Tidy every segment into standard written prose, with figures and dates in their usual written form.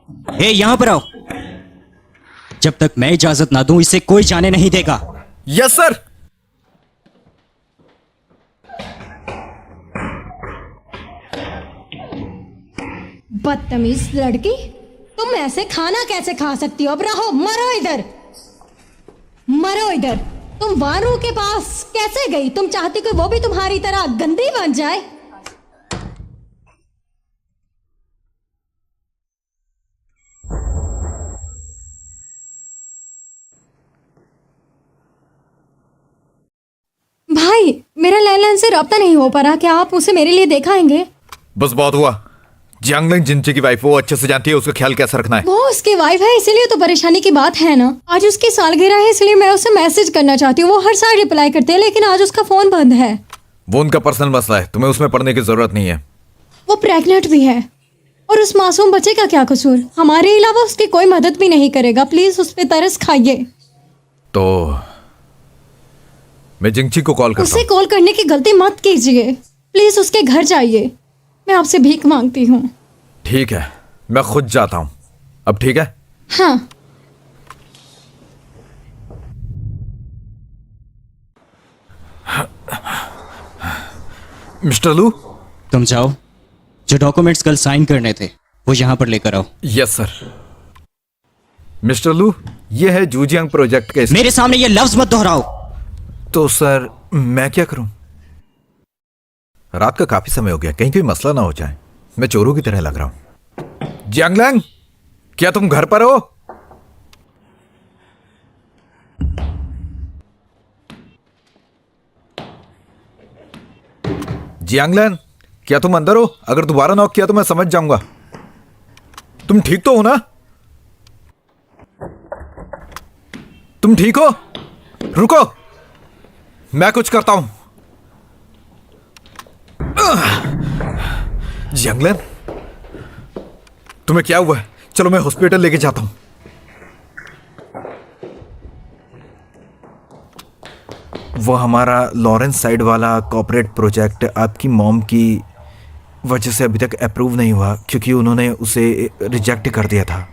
ए, यहां पर आओ। जब तक मैं इजाजत ना दूं इसे कोई जाने नहीं देगा। Yes sir. बदतमीज लड़की, तुम ऐसे खाना कैसे खा सकती हो? अब रहो, मरो इधर, मरो इधर। तुम वारू के पास कैसे गई? तुम चाहती कि वो भी तुम्हारी तरह गंदी बन जाए? भाई, मेरा लैंडलाइन से रब्ता नहीं हो पा रहा, क्या आप उसे मेरे लिए दिखाएंगे? बस बहुत हुआ। जियांगलिंग जिनची की वाइफ, वो अच्छे से जानती है उसका ख्याल कैसे रखना है। वो उसकी वाइफ है, इसीलिए तो परेशानी की बात है ना। आज उसकी सालगिरह है, इसलिए मैं उसे मैसेज करना चाहती हूँ। वो हर साल रिप्लाई करते हैं, लेकिन आज उसका फोन बंद है। वो उनका पर्सनल मसला है, तुम्हें उसमें पढ़ने की जरूरत नहीं है। वो प्रेग्नेंट भी है, और उस मासूम बच्चे का क्या कसूर? हमारे अलावा उसकी कोई मदद भी नहीं करेगा। प्लीज उस पे तरस खाइए। तो मैं जिंगची को कॉल करता उसे हूँ। कॉल करने की गलती मत कीजिए। प्लीज उसके घर जाइए, मैं आपसे भीख मांगती हूँ। ठीक है, मैं खुद जाता हूँ। अब ठीक है? हाँ। मिस्टर लू। तुम जाओ, जो डॉक्यूमेंट्स कल साइन करने थे वो यहां पर लेकर आओ। Yes sir. मिस्टर लू, ये है जूजियांग प्रोजेक्ट के। मेरे सामने ये लफ्ज मत दोहराओ। तो सर मैं क्या करूं? रात का काफी समय हो गया, कहीं कोई मसला ना हो जाए। मैं चोरों की तरह लग रहा हूं। जियांगलैंग, क्या तुम घर पर हो? जियांगलैंग, क्या तुम अंदर हो? अगर दोबारा नॉक किया तो मैं समझ जाऊंगा। तुम ठीक तो हो ना? तुम ठीक हो? रुको, मैं कुछ करता हूं। जियांगलैंग, तुम्हें क्या हुआ है? चलो मैं हॉस्पिटल लेके जाता हूं। वो हमारा लॉरेंस साइड वाला कॉर्पोरेट प्रोजेक्ट आपकी मॉम की वजह से अभी तक अप्रूव नहीं हुआ, क्योंकि उन्होंने उसे रिजेक्ट कर दिया था।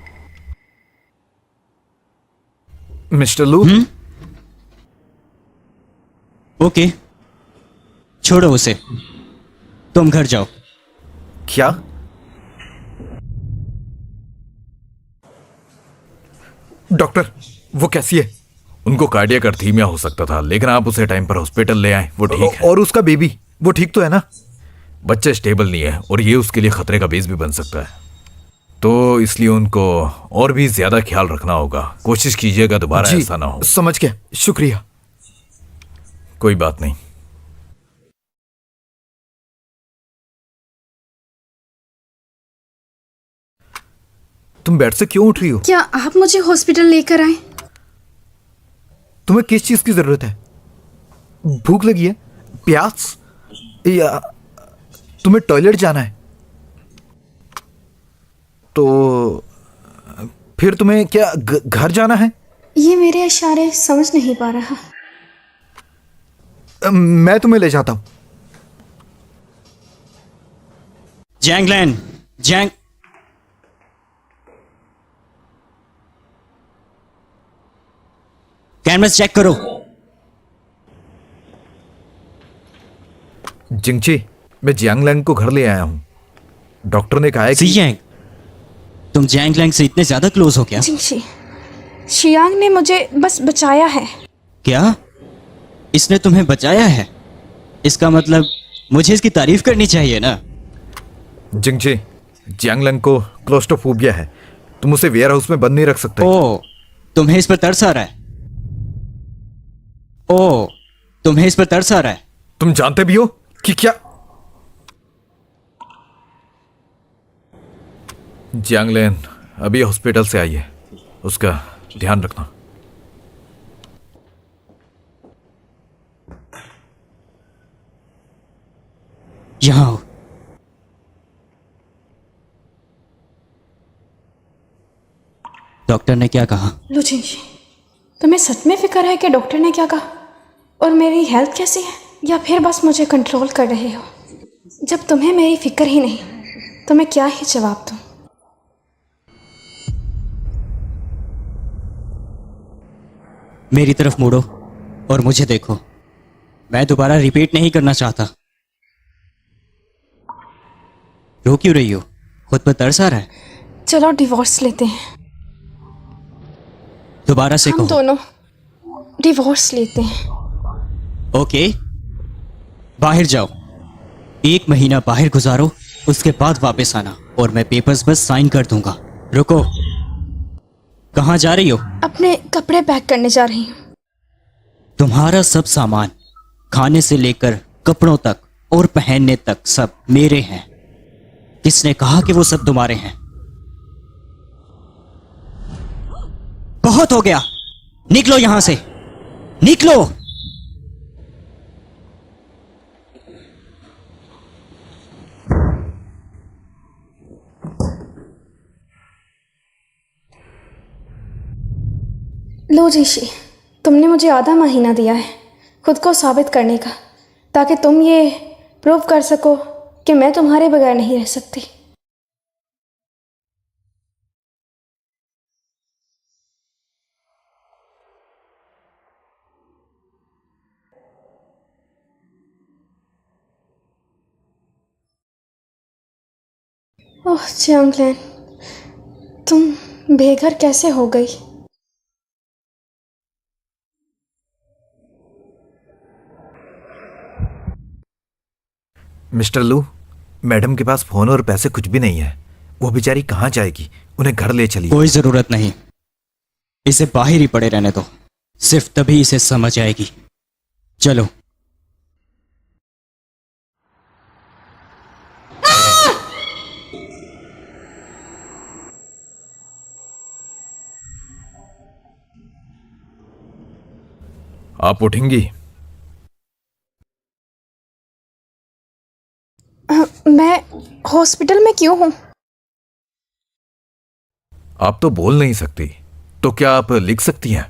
मिस्टर लू। ओके, छोड़ो उसे, तुम घर जाओ। क्या? डॉक्टर, वो कैसी है? उनको कार्डियक अर्थीमिया हो सकता था, लेकिन आप उसे टाइम पर हॉस्पिटल ले आए, वो ठीक है। और उसका बेबी, वो ठीक तो है ना? बच्चा स्टेबल नहीं है और ये उसके लिए खतरे का बेस भी बन सकता है, तो इसलिए उनको और भी ज्यादा ख्याल रखना होगा। कोशिश कीजिएगा दोबारा ऐसा ना हो। समझ गया, शुक्रिया। कोई बात नहीं। तुम बेड से क्यों उठ रही हो? क्या आप मुझे हॉस्पिटल लेकर आए? तुम्हें किस चीज की जरूरत है? भूख लगी है? प्यास? या तुम्हें टॉयलेट जाना है? तो फिर तुम्हें क्या घर जाना है? ये मेरे इशारे समझ नहीं पा रहा। मैं तुम्हें ले जाता हूं। जैंगलैन, कैनवस चेक करो। जिंगची, मैं जियांगलैंग को घर ले आया हूं। डॉक्टर ने कहा है कि जियांग, तुम जैंगलैंग से इतने ज्यादा क्लोज हो क्या? शियांग ने मुझे बस बचाया है। क्या? इसने तुम्हें बचाया है? इसका मतलब मुझे इसकी तारीफ करनी चाहिए ना। जिंगची, जियांगलैंग को क्लोस्ट्रोफोबिया है, तुम उसे वेयर हाउस में बंद नहीं रख सकते। ओ, तुम्हें इस पर तरस आ रहा है? ओ, तुम्हें इस पर तरस आ रहा है? तुम जानते भी हो कि क्या? जियांगलैन अभी हॉस्पिटल से आई है, उसका ध्यान रखना। यहां हो। डॉक्टर ने क्या कहा? लुचिंशी, तुम्हें सच में फिक्र है कि डॉक्टर ने क्या कहा और मेरी हेल्थ कैसी है, या फिर बस मुझे कंट्रोल कर रहे हो? जब तुम्हें मेरी फिक्र ही नहीं तो मैं क्या ही जवाब दूं? मेरी तरफ मुड़ो और मुझे देखो। मैं दोबारा रिपीट नहीं करना चाहता। रो क्यों रही हो? खुद पर तरस आ रहा है? चलो डिवोर्स लेते हैं। दोबारा से हम कहो। दोनों डिवोर्स लेते हैं। ओके, बाहर जाओ। 1 महीना बाहर गुजारो, उसके बाद वापस आना और मैं पेपर्स बस साइन कर दूंगा। रुको, कहाँ जा रही हो? अपने कपड़े पैक करने जा रही हूँ। तुम्हारा सब सामान, खाने से लेकर कपड़ों तक और पहनने तक, सब मेरे हैं। किसने कहा कि वो सब तुम्हारे हैं? बहुत हो गया, निकलो यहां से, निकलो। लो ऋषि, तुमने मुझे आधा महीना दिया है खुद को साबित करने का, ताकि तुम ये प्रूव कर सको कि मैं तुम्हारे बगैर नहीं रह सकती। ओह चांगलेन, तुम बेघर कैसे हो गई? मिस्टर लू, मैडम के पास फोन और पैसे कुछ भी नहीं है। वो बेचारी कहाँ जाएगी? उन्हें घर ले चलिए। कोई जरूरत नहीं, इसे बाहर ही पड़े रहने दो, सिर्फ तभी इसे समझ आएगी। चलो। आप उठेंगी? मैं हॉस्पिटल में क्यों हूँ? आप तो बोल नहीं सकती, तो क्या आप लिख सकती हैं?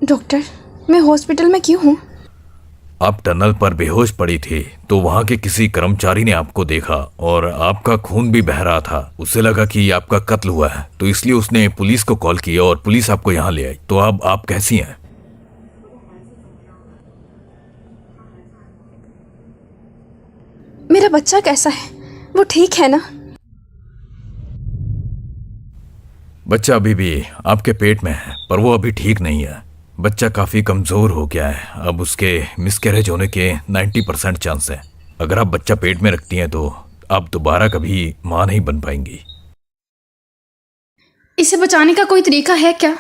डॉक्टर, मैं हॉस्पिटल में क्यों हूँ? आप टनल पर बेहोश पड़ी थी, तो वहां के किसी कर्मचारी ने आपको देखा और आपका खून भी बह रहा था। उसे लगा कि आपका कत्ल हुआ है, तो इसलिए उसने पुलिस को कॉल किया और पुलिस आपको यहाँ ले आई। तो अब आप कैसी हैं? मेरा बच्चा कैसा है? वो ठीक है ना? बच्चा अभी भी आपके पेट में है, पर वो अभी ठीक नहीं है। बच्चा काफी कमजोर हो गया है। अब उसके मिसकैरेज होने के 90% चांस है। अगर आप बच्चा पेट में रखती हैं तो आप दोबारा कभी मां नहीं बन पाएंगी। इसे बचाने का कोई तरीका है क्या?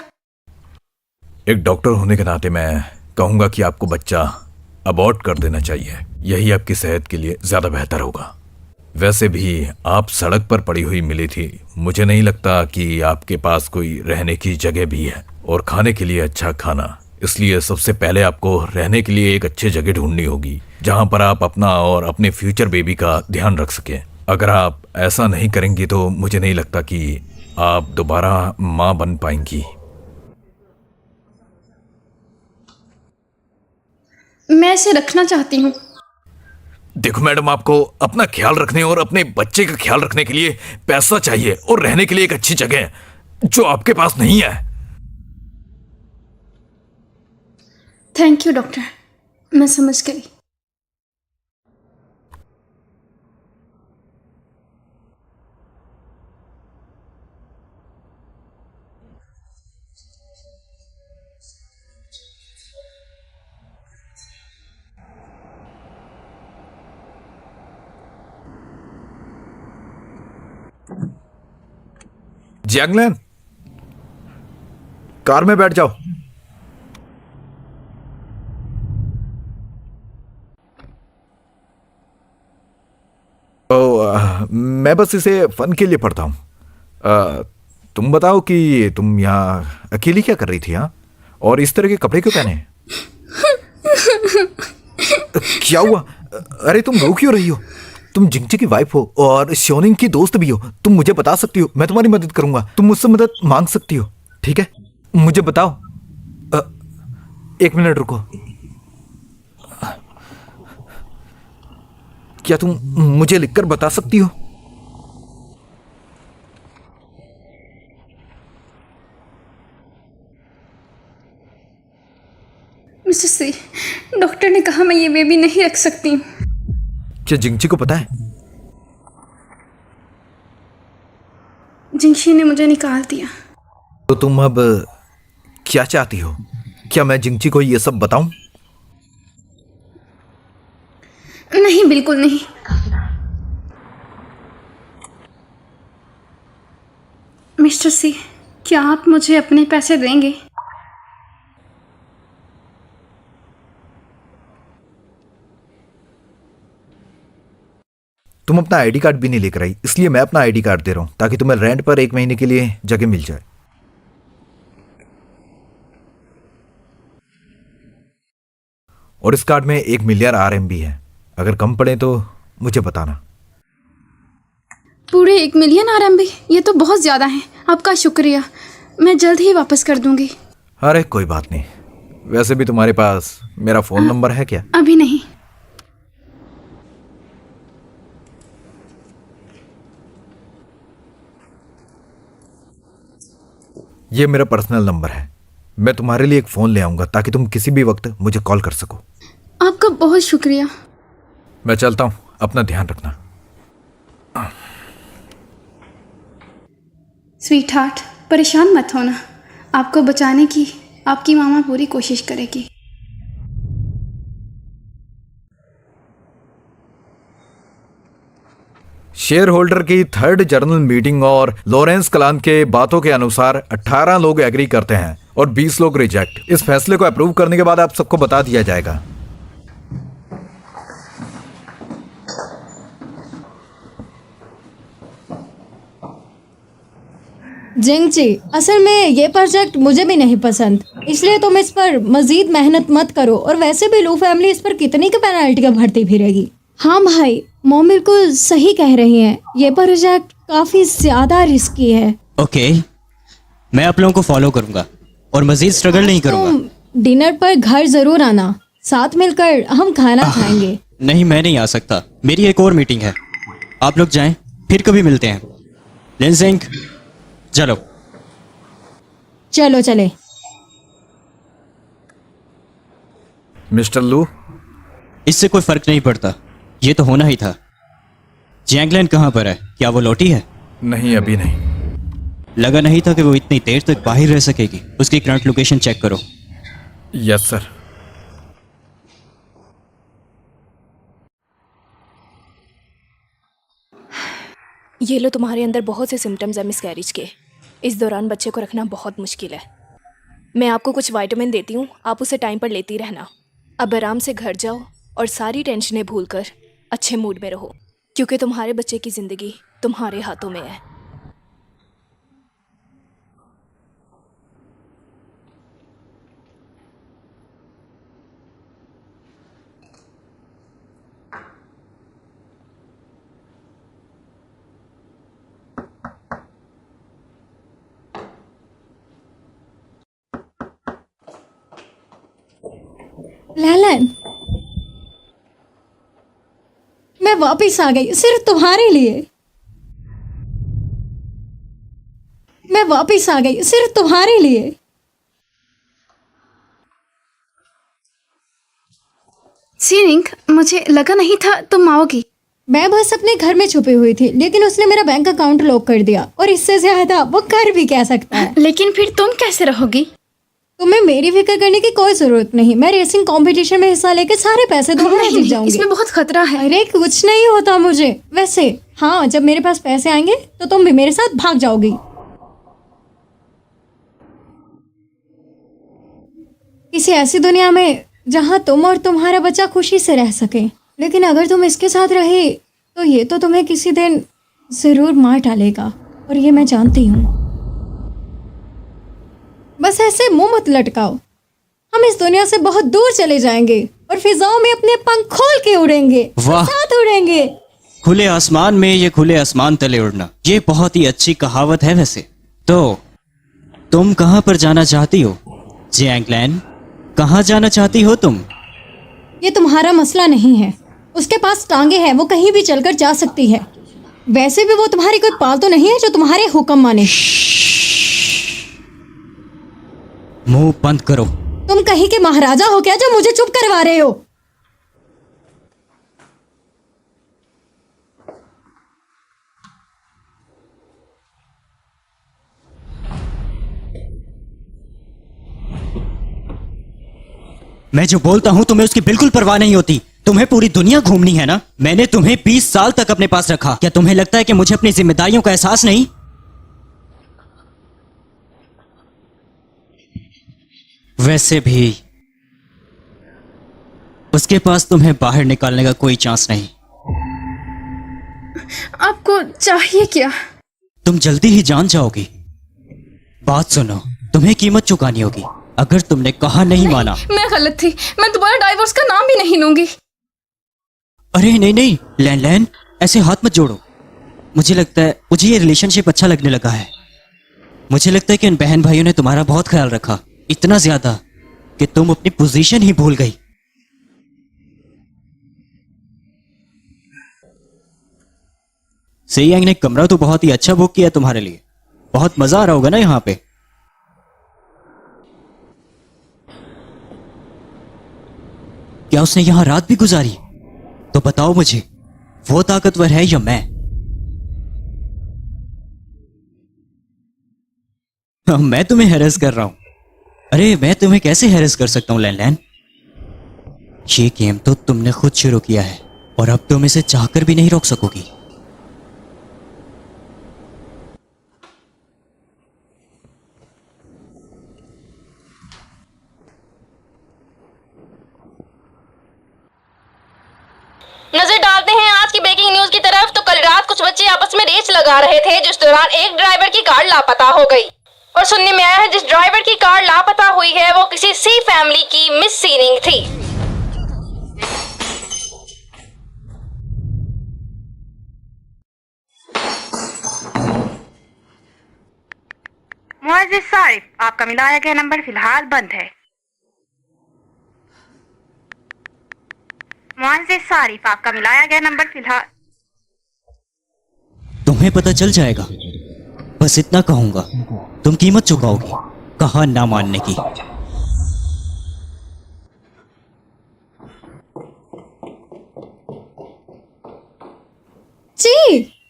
एक डॉक्टर होने के नाते मैं कहूंगा कि आपको बच्चा अबॉर्ट कर देना चाहिए। यही आपकी सेहत के लिए ज्यादा बेहतर होगा। वैसे भी आप सड़क पर पड़ी हुई मिली थी। मुझे नहीं लगता कि आपके पास कोई रहने की जगह भी है और खाने के लिए अच्छा खाना। इसलिए सबसे पहले आपको रहने के लिए एक अच्छी जगह ढूंढनी होगी, जहां पर आप अपना और अपने फ्यूचर बेबी का ध्यान रख सकें। अगर आप ऐसा नहीं करेंगी तो मुझे नहीं लगता कि आप दोबारा मां बन पाएंगी। मैं इसे रखना चाहती हूँ। देखो मैडम, आपको अपना ख्याल रखने और अपने बच्चे का ख्याल रखने के लिए पैसा चाहिए और रहने के लिए एक अच्छी जगह, जो आपके पास नहीं है। थैंक यू डॉक्टर, मैं समझ गई। जैंगलैन, कार में बैठ जाओ। मैं बस इसे फन के लिए पढ़ता हूँ। तुम बताओ कि तुम यहाँ अकेली क्या कर रही थी? हाँ, और इस तरह के कपड़े क्यों पहने? क्या हुआ? अरे तुम रो क्यों रही हो? तुम जिंगजी की वाइफ हो और शोनिंग की दोस्त भी हो। तुम मुझे बता सकती हो, मैं तुम्हारी मदद करूंगा। तुम मुझसे मदद मांग सकती हो, ठीक है? मुझे बताओ। 1 मिनट रुको। क्या तुम मुझे लिखकर बता सकती हो? मिस्टर सी, डॉक्टर ने कहा मैं ये बेबी नहीं रख सकती हूँ। क्या जिंगची को पता है? जिंगशी ने मुझे निकाल दिया। तो तुम अब क्या चाहती हो? क्या मैं जिंगची को ये सब बताऊं? नहीं, बिल्कुल नहीं। मिस्टर सी, क्या आप मुझे अपने पैसे देंगे? तुम अपना आईडी कार्ड भी नहीं लेकर आई, इसलिए मैं अपना आईडी कार्ड दे रहा हूं ताकि तुम्हें रेंट पर 1 महीने के लिए जगह मिल जाए। और इस कार्ड में 1 मिलियन RMB है। अगर कम पड़े तो मुझे बताना। पूरे 1 मिलियन RMB? ये तो बहुत ज़्यादा है। आपका शुक्रिया, मैं जल्द ही वापस कर दूंगी। अरे कोई बात नहीं। वैसे भी तुम्हारे पास मेरा फोन नंबर है क्या? अभी नहीं। ये मेरा पर्सनल नंबर है। मैं तुम्हारे लिए एक फ़ोन ले आऊंगा ताकि तुम किसी भी वक्त मुझे कॉल कर सको। आपका बहुत शुक्रिया। मैं चलता हूँ, अपना ध्यान रखना। स्वीट हार्ट, परेशान मत होना। आपको बचाने की आपकी मामा पूरी कोशिश करेगी। शेयर होल्डर की 3rd जर्नल मीटिंग और लॉरेंस कलान के बातों के अनुसार 18 लोग एग्री करते हैं और 20 लोग रिजेक्ट। इस फैसले को अप्रूव करने के बाद आप सबको बता दिया जाएगा। जिंगची, असल में ये प्रोजेक्ट मुझे भी नहीं पसंद, इसलिए तुम इस पर मजीद मेहनत मत करो। और वैसे भी लू फैमिली इस पर कितनी की पेनल्टी का भरती फिरेगी। हाँ भाई, मॉम बिल्कुल सही कह रही हैं। ये प्रोजेक्ट काफ़ी ज़्यादा रिस्की है। ओके, मैं आप लोगों को फॉलो करूंगा और मजीद स्ट्रगल नहीं करूंगा। तुम डिनर पर घर ज़रूर आना, साथ मिलकर हम खाना खाएंगे। नहीं, मैं नहीं आ सकता, मेरी एक और मीटिंग है। आप लोग जाएं, फिर कभी मिलते हैं। लिनसिंग, चलो। चलो चले। मिस्टर लू, इससे कोई फर्क नहीं पड़ता, ये तो होना ही था। जैंगलैन कहाँ पर है? क्या वो लौटी है? नहीं अभी नहीं। लगा नहीं था कि वो इतनी देर तक बाहर रह सकेगी। उसकी करंट लोकेशन चेक करो। Yes sir. ये लो, तुम्हारे अंदर बहुत से सिम्टम्स हैं मिसकैरेज के। इस दौरान बच्चे को रखना बहुत मुश्किल है। मैं आपको कुछ विटामिन देती हूँ, आप उसे टाइम पर लेती रहना। अब आराम से घर जाओ और सारी टेंशनें भूलकर अच्छे मूड में रहो, क्योंकि तुम्हारे बच्चे की ज़िंदगी तुम्हारे हाथों में है। लैलन, मैं वापस आ गई सिर्फ तुम्हारे लिए। मैं वापस आ गई सिर्फ तुम्हारे लिए। सीरिंग, मुझे लगा नहीं था तुम आओगी। मैं बस अपने घर में छुपी हुई थी, लेकिन उसने मेरा बैंक अकाउंट लॉक कर दिया, और इससे ज्यादा वो कर भी क्या सकता है। लेकिन फिर तुम कैसे रहोगी? तुम्हें मेरी फिक्र करने की कोई जरूरत नहीं। मैं रेसिंग कंपटीशन में हिस्सा लेके सारे पैसे दोबारा जीत जाऊंगी। इसमें बहुत खतरा है। अरे कुछ नहीं होता मुझे। वैसे हाँ, जब मेरे पास पैसे आएंगे तो तुम भी मेरे साथ भाग जाओगी। किसी ऐसी दुनिया में जहां तुम और तुम्हारा बच्चा खुशी से रह सके। लेकिन अगर तुम इसके साथ रहे तो ये तो तुम्हें किसी दिन जरूर मार डालेगा, और ये मैं जानती हूँ। बस ऐसे मुंह मत लटकाओ। हम इस दुनिया से बहुत दूर चले जाएंगे और फिजाओं में अपने पंख खोल के उड़ेंगे। वाह। साथ उड़ेंगे। खुले आसमान में ये खुले आसमान तले उड़ना, ये बहुत ही अच्छी कहावत है। वैसे तो तुम कहाँ पर जाना चाहती हो जैंगलैन? कहाँ जाना चाहती हो तुम? ये तुम्हारा मसला नहीं है। उसके पास टांगे हैं, वो कहीं भी चलकर जा सकती है। वैसे भी वो तुम्हारी कोई पालतू नहीं है जो तुम्हारे हुक्म माने। मुंह बंद करो। तुम कहीं के महाराजा हो क्या जो मुझे चुप करवा रहे हो? मैं जो बोलता हूं तुम्हें उसकी बिल्कुल परवाह नहीं होती। तुम्हें पूरी दुनिया घूमनी है ना? मैंने तुम्हें 20 साल तक अपने पास रखा। क्या तुम्हें लगता है कि मुझे अपनी जिम्मेदारियों का एहसास नहीं? वैसे भी उसके पास तुम्हें बाहर निकालने का कोई चांस नहीं। आपको चाहिए क्या? तुम जल्दी ही जान जाओगी। बात सुनो, तुम्हें कीमत चुकानी होगी। अगर तुमने कहा नहीं माना। मैं गलत थी, मैं दोबारा डाइवोर्स का नाम भी नहीं लूंगी। अरे नहीं नहीं लैन लैन, ऐसे हाथ मत जोड़ो। मुझे लगता है मुझे ये रिलेशनशिप अच्छा लगने लगा है। मुझे लगता है कि उन बहन भाइयों ने तुम्हारा बहुत ख्याल रखा, इतना ज्यादा कि तुम अपनी पोजीशन ही भूल गई। सेयांग ने कमरा तो बहुत ही अच्छा बुक किया तुम्हारे लिए। बहुत मजा आ रहा होगा ना यहाँ पे। क्या उसने यहां रात भी गुजारी? तो बताओ मुझे, वो ताकतवर है या मैं? मैं तुम्हें हैरेस कर रहा हूं। अरे मैं तुम्हें कैसे हैरेस कर सकता हूं लैन लैन? ये गेम तो तुमने खुद शुरू किया है और अब तुम इसे चाहकर भी नहीं रोक सकोगी। नजर डालते हैं आज की ब्रेकिंग न्यूज की तरफ। तो कल रात कुछ बच्चे आपस में रेस लगा रहे थे, जिस दौरान एक ड्राइवर की कार लापता हो गई। और सुनने में आया है जिस ड्राइवर की कार लापता हुई है वो किसी सी फैमिली की मिस सीनिंग थी। मुअज़्ज़िज़ सारिफ, आपका मिलाया गया नंबर फिलहाल बंद है। मुअज़्ज़िज़ सारिफ, आपका मिलाया गया नंबर फिलहाल। तुम्हें पता चल जाएगा, बस इतना कहूंगा, तुम कीमत चुकाओगी कहा ना मानने की। जी,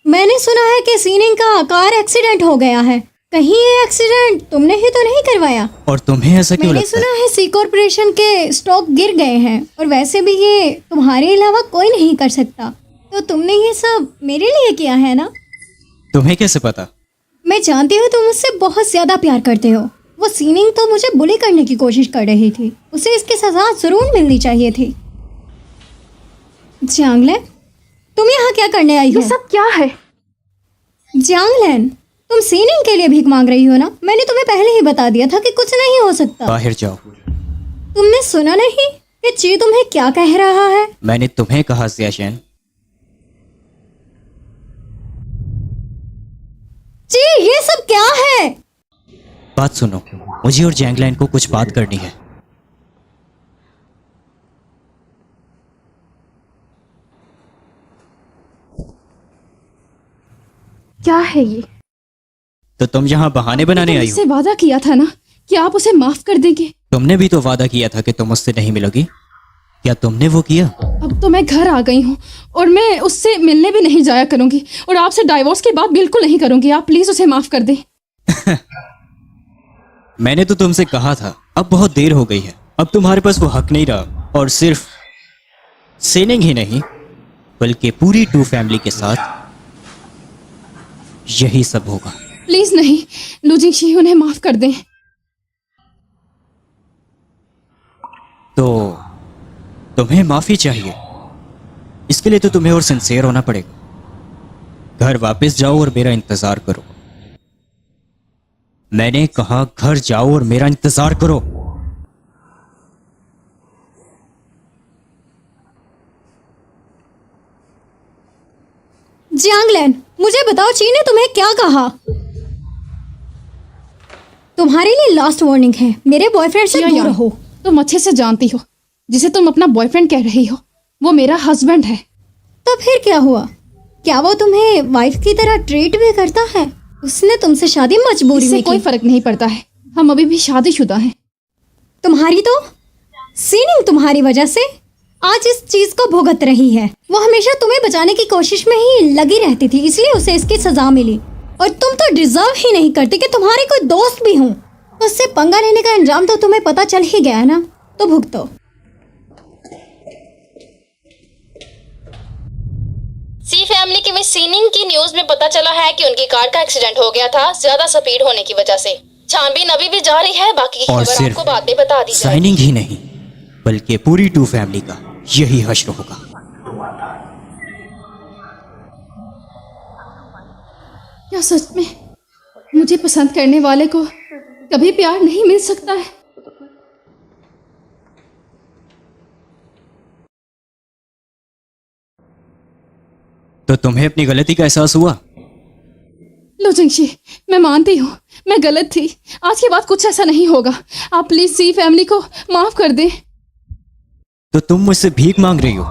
मैंने सुना है कि सीनिंग का कार एक्सीडेंट हो गया है। कहीं ये एक्सीडेंट तुमने ही तो नहीं करवाया? और तुम्हें ऐसा क्यों मैंने लगता सुना है? है सी कॉर्पोरेशन के स्टॉक गिर गए हैं और वैसे भी ये तुम्हारे अलावा कोई नहीं कर सकता। तो तुमने ये सब मेरे लिए किया है ना? तुम्हें कैसे पता? मैं जानती हूँ तुम मुझसे बहुत ज्यादा प्यार करते हो। वो सीनिंग तो मुझे बुली करने की कोशिश कर रही थी, उसे इसकी सजा जरूर मिलनी चाहिए थी। जांगलैन, तुम यहाँ क्या करने आई हो? ये सब क्या है? जांगलैन, तुम सीनिंग के लिए भीख मांग रही हो ना? मैंने तुम्हें पहले ही बता दिया था कि कुछ नहीं हो सकता। बाहर जाओ। तुमने सुना नहीं कि ची तुम्हें क्या कह रहा है? मैंने तुम्हें कहा सियाशेन। जी, ये सब क्या है? बात सुनो, मुझे और जैंगलैन को कुछ बात करनी है। क्या है ये? तो तुम यहाँ बहाने बनाने आई हो? मुझसे वादा किया था ना कि आप उसे माफ कर देंगे। तुमने भी तो वादा किया था कि तुम उससे नहीं मिलोगी। क्या तुमने वो किया? अब तो मैं घर आ गई हूँ और मैं उससे मिलने भी नहीं जाया करूंगी और आपसे डाइवोर्स की बात बिल्कुल नहीं करूंगी। आप प्लीज उसे माफ कर दें। मैंने तो तुमसे कहा था, अब बहुत देर हो गई है। अब तुम्हारे पास वो हक नहीं रहा। और सिर्फ सेनिंग ही नहीं बल्कि पूरी टू फैमिली के साथ यही सब होगा। प्लीज नहीं, लुजिंगशी, उन्हें माफ कर दें। तो तुम्हें माफी चाहिए? इसके लिए तो तुम्हें और सिंसियर होना पड़ेगा। घर वापस जाओ और मेरा इंतजार करो। मैंने कहा घर जाओ और मेरा इंतजार करो। जांगलैन, मुझे बताओ ची ने तुम्हें क्या कहा? तुम्हारे लिए लास्ट वार्निंग है, मेरे बॉयफ्रेंड से दूर रहो। तुम अच्छे से जानती हो जिसे तुम अपना बॉयफ्रेंड कह रही हो वो मेरा हस्बैंड है। तो फिर क्या हुआ? क्या वो तुम्हें वाइफ की तरह ट्रीट भी करता है? उसने तुमसे शादी मजबूरी इससे में कोई की। फर्क नहीं पड़ता है, हम अभी भी शादीशुदा हैं। तुम्हारी तो सीनिंग तुम्हारी वजह से आज इस चीज को भुगत रही है। वो हमेशा तुम्हें बचाने की कोशिश में ही लगी रहती थी, इसलिए उसे इसकी सजा मिली। और तुम तो डिजर्व ही नहीं करती कि तुम्हारे कोई दोस्त भी हूँ। उससे पंगा लेने का अंजाम तो तुम्हें पता चल ही गया है ना, तो भुगतो। सी फैमिली की मिस सीनिंग की न्यूज में पता चला है कि उनकी कार का एक्सीडेंट हो गया था ज्यादा स्पीड होने की वजह से। छानबीन अभी भी जारी है, बाकी की और खबर सिर्फ आपको बाद में बता दी जाएगी। साइनिंग ही नहीं बल्कि पूरी टू फैमिली का यही हश्र होगा। क्या सच में मुझे पसंद करने वाले को कभी प्यार नहीं मिल सकता है? तो तुम्हें अपनी गलती का एहसास हुआ? लो जिंगशी, मैं मानती हूँ मैं गलत थी। आज के बाद कुछ ऐसा नहीं होगा। आप प्लीज सी फैमिली को माफ कर दें। तो तुम मुझसे भीख मांग रही हो?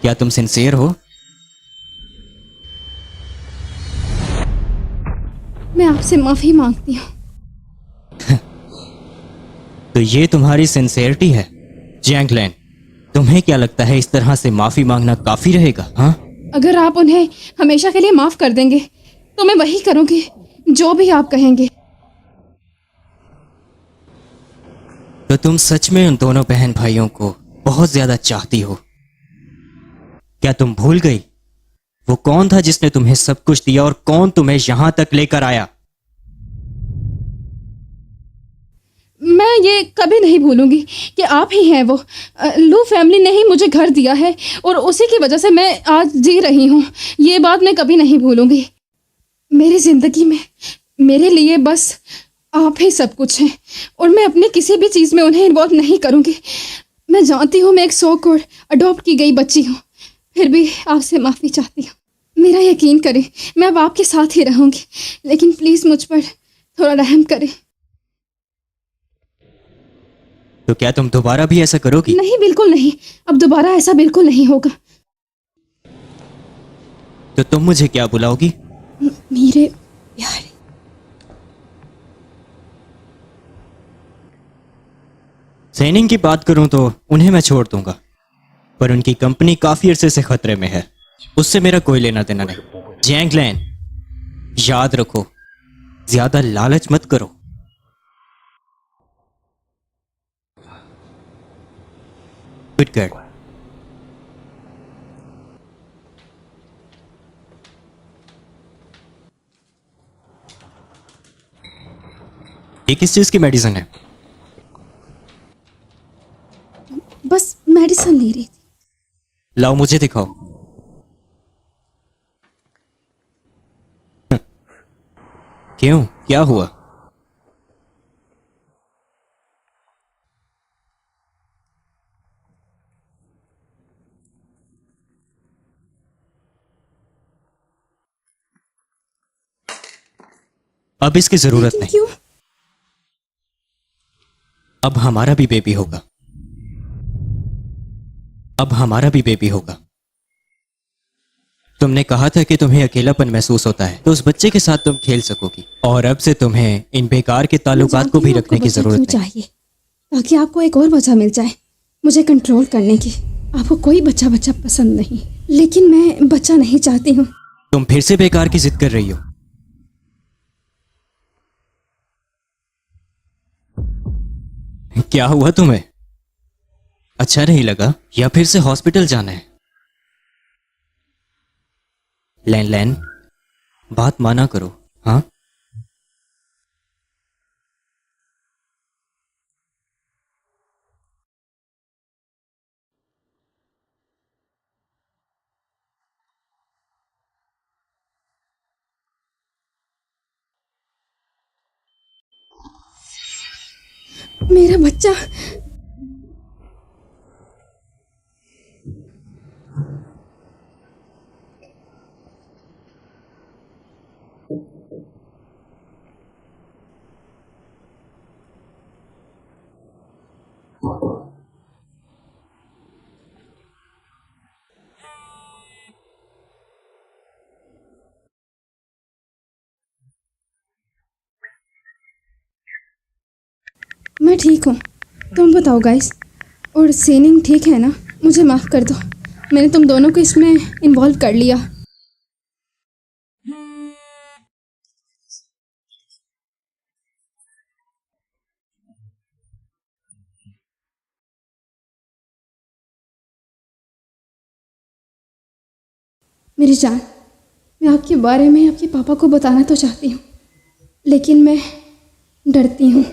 क्या तुम सिंसियर हो? मैं आपसे माफी मांगती हूँ। तो ये तुम्हारी सिंसियरिटी है? जैंगलैन, तुम्हें क्या लगता है इस तरह से माफी मांगना काफी रहेगा? हाँ, अगर आप उन्हें हमेशा के लिए माफ कर देंगे तो मैं वही करूंगी जो भी आप कहेंगे। तो तुम सच में उन दोनों बहन भाइयों को बहुत ज्यादा चाहती हो? क्या तुम भूल गई वो कौन था जिसने तुम्हें सब कुछ दिया और कौन तुम्हें यहां तक लेकर आया? मैं ये कभी नहीं भूलूंगी कि आप ही हैं वो। लू फैमिली ने ही मुझे घर दिया है और उसी की वजह से मैं आज जी रही हूँ। ये बात मैं कभी नहीं भूलूंगी। मेरी ज़िंदगी में मेरे लिए बस आप ही सब कुछ हैं और मैं अपने किसी भी चीज़ में उन्हें इन्वॉल्व नहीं करूँगी। मैं जानती हूँ मैं एक सो करोड़ अडॉप्ट की गई बच्ची हूँ, फिर भी आपसे माफ़ी चाहती हूँ। मेरा यकीन करें, मैं अब आपके साथ ही रहूँगी, लेकिन प्लीज़ मुझ पर थोड़ा रहम करें। तो क्या तुम दोबारा भी ऐसा करोगी? नहीं, बिल्कुल नहीं। अब दोबारा ऐसा बिल्कुल नहीं होगा। तो तुम मुझे क्या बुलाओगी? मेरे प्यारे। सैनिंग की बात करूं तो उन्हें मैं छोड़ दूंगा, पर उनकी कंपनी काफी अरसे से खतरे में है। उससे मेरा कोई लेना देना नहीं। जैंगलैन, याद रखो, ज्यादा लालच मत करो। Good girl. ये किस चीज की मेडिसिन है? बस मेडिसिन ले रही थी। लाओ मुझे दिखाओ। क्यों, क्या हुआ? अब इसकी जरूरत लेकिन नहीं। क्यों? अब हमारा भी बेबी होगा। अब हमारा भी बेबी होगा। तुमने कहा था कि तुम्हें अकेलापन महसूस होता है, तो उस बच्चे के साथ तुम खेल सकोगी। और अब से तुम्हें इन बेकार के ताल्लुकात को भी रखने की जरूरत नहीं। चाहिए ताकि आपको एक और वजह मिल जाए मुझे कंट्रोल करने की। आपको कोई बच्चा पसंद नहीं, लेकिन मैं बच्चा नहीं चाहती हूँ। तुम फिर से बेकार की जिद कर रही हो। क्या हुआ तुम्हें? अच्छा नहीं लगा या फिर से हॉस्पिटल जाना है? लैन लैन, बात माना करो। हाँ, मेरा बच्चा। मैं ठीक हूँ। तुम बताओ गाइस। और सीनिंग ठीक है ना? मुझे माफ़ कर दो, मैंने तुम दोनों को इसमें इन्वॉल्व कर लिया। मेरी जान, मैं आपके बारे में आपके पापा को बताना तो चाहती हूँ, लेकिन मैं डरती हूँ।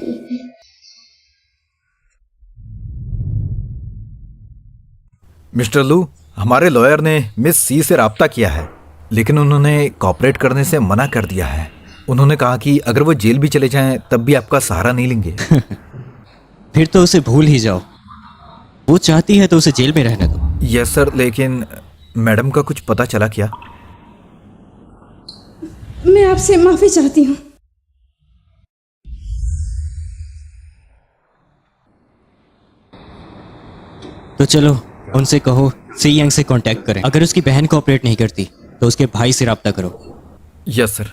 मिस्टर लू, हमारे लॉयर ने मिस सी से राब्ता किया है, लेकिन उन्होंने कॉपरेट करने से मना कर दिया है। उन्होंने कहा कि अगर वो जेल भी चले जाएं तब भी आपका सहारा नहीं लेंगे। फिर तो उसे भूल ही जाओ। वो चाहती है तो उसे जेल में रहने दो। यस सर, लेकिन मैडम का कुछ पता चला क्या? मैं आपसे माफ़ी चाहती हूँ। तो चलो उनसे कहो सी यंग से कांटेक्ट करें। अगर उसकी बहन कोऑपरेट नहीं करती तो उसके भाई से राब्ता करो। Yes sir.